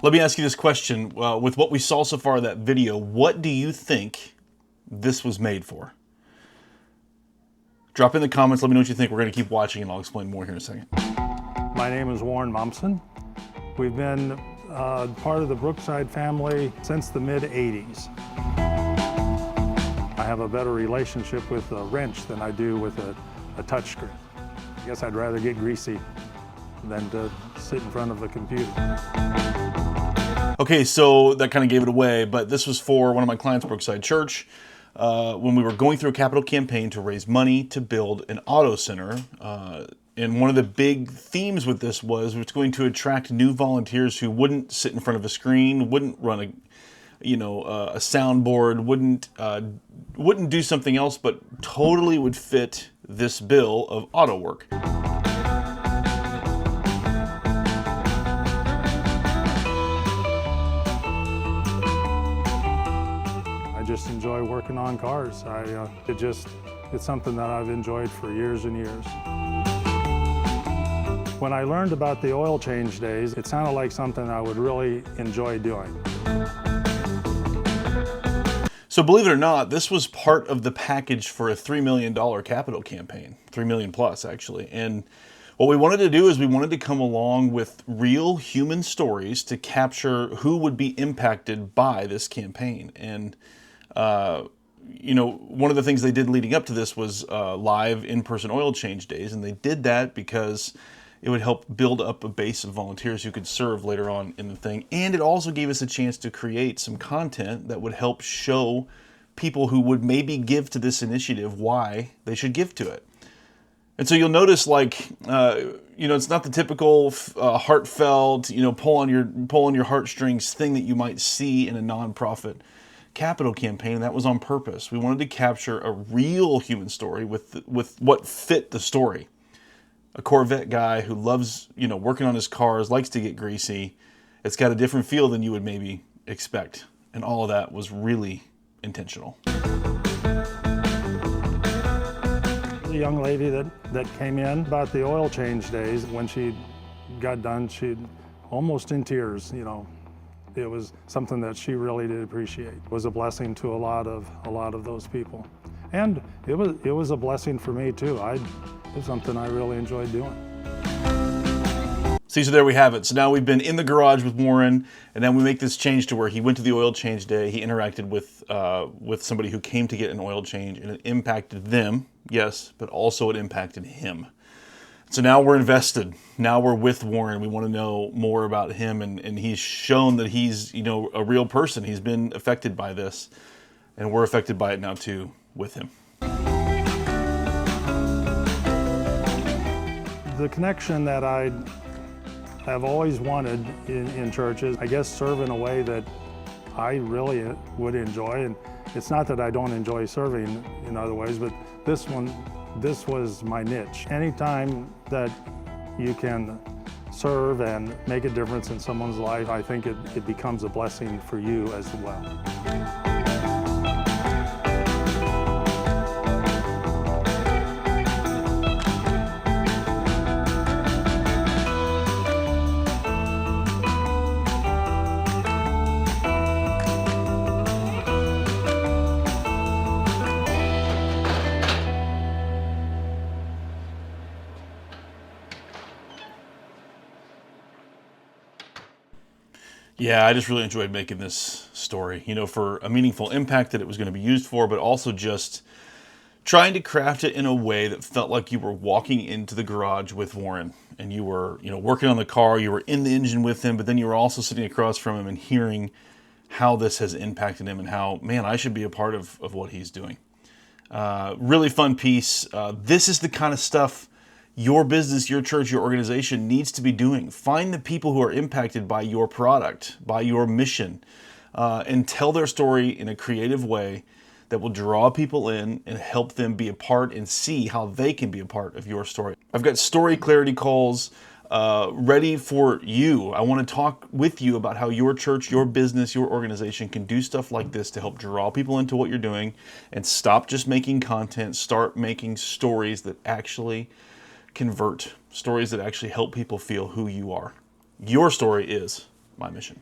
Let me ask you this question. With what we saw so far in that video, what do you think this was made for? Drop in the comments. Let me know what you think. We're going to keep watching, and I'll explain more here in a second. My name is Warren Mumpson. We've been part of the Brookside family since the mid-'80s. I have a better relationship with a wrench than I do with a touchscreen. I guess I'd rather get greasy than to sit in front of a computer. Okay, so that kind of gave it away, but this was for one of my clients, Brookside Church, when we were going through a capital campaign to raise money to build an auto center. And one of the big themes with this was it's going to attract new volunteers who wouldn't sit in front of a screen, wouldn't run a soundboard, wouldn't do something else, but totally would fit this bill of auto work. I just enjoy working on cars. It's something that I've enjoyed for years and years. When I learned about the oil change days, it sounded like something I would really enjoy doing. So believe it or not, this was part of the package for a $3 million capital campaign, 3 million plus actually. And what we wanted to do is we wanted to come along with real human stories to capture who would be impacted by this campaign. And one of the things they did leading up to this was live in-person oil change days, and they did that because it would help build up a base of volunteers who could serve later on in the thing. And it also gave us a chance to create some content that would help show people who would maybe give to this initiative why they should give to it. And so you'll notice, it's not the typical heartfelt, pull on your heartstrings thing that you might see in a nonprofit capital campaign. That was on purpose. We wanted to capture a real human story with what fit the story. A Corvette guy who loves, working on his cars, likes to get greasy. It's got a different feel than you would maybe expect. And all of that was really intentional. A young lady that came in about the oil change days, when she got done, she'd almost in tears, It was something that she really did appreciate. It was a blessing to a lot of those people. And it was a blessing for me too. It's something I really enjoyed doing. See, so there we have it. So now we've been in the garage with Warren, and then we make this change to where he went to the oil change day. He interacted with somebody who came to get an oil change, and it impacted them, yes, but also it impacted him. So now we're invested. Now we're with Warren. We want to know more about him, and he's shown that he's, a real person. He's been affected by this, and we're affected by it now too with him. The connection that I have always wanted in churches, I guess, serve in a way that I really would enjoy. And it's not that I don't enjoy serving in other ways, but this was my niche. Anytime that you can serve and make a difference in someone's life, I think it becomes a blessing for you as well. Yeah, I just really enjoyed making this story, for a meaningful impact that it was going to be used for, but also just trying to craft it in a way that felt like you were walking into the garage with Warren, and you were, working on the car, you were in the engine with him, but then you were also sitting across from him and hearing how this has impacted him and how, man, I should be a part of what he's doing. Really fun piece. This is the kind of stuff your business, your church, your organization needs to be doing. Find the people who are impacted by your product, by your mission, and tell their story in a creative way that will draw people in and help them be a part and see how they can be a part of your story. I've got story clarity calls ready for you. I want to talk with you about how your church, your business, your organization can do stuff like this to help draw people into what you're doing and stop just making content, start making stories that actually convert, stories that actually help people feel who you are. Your story is my mission.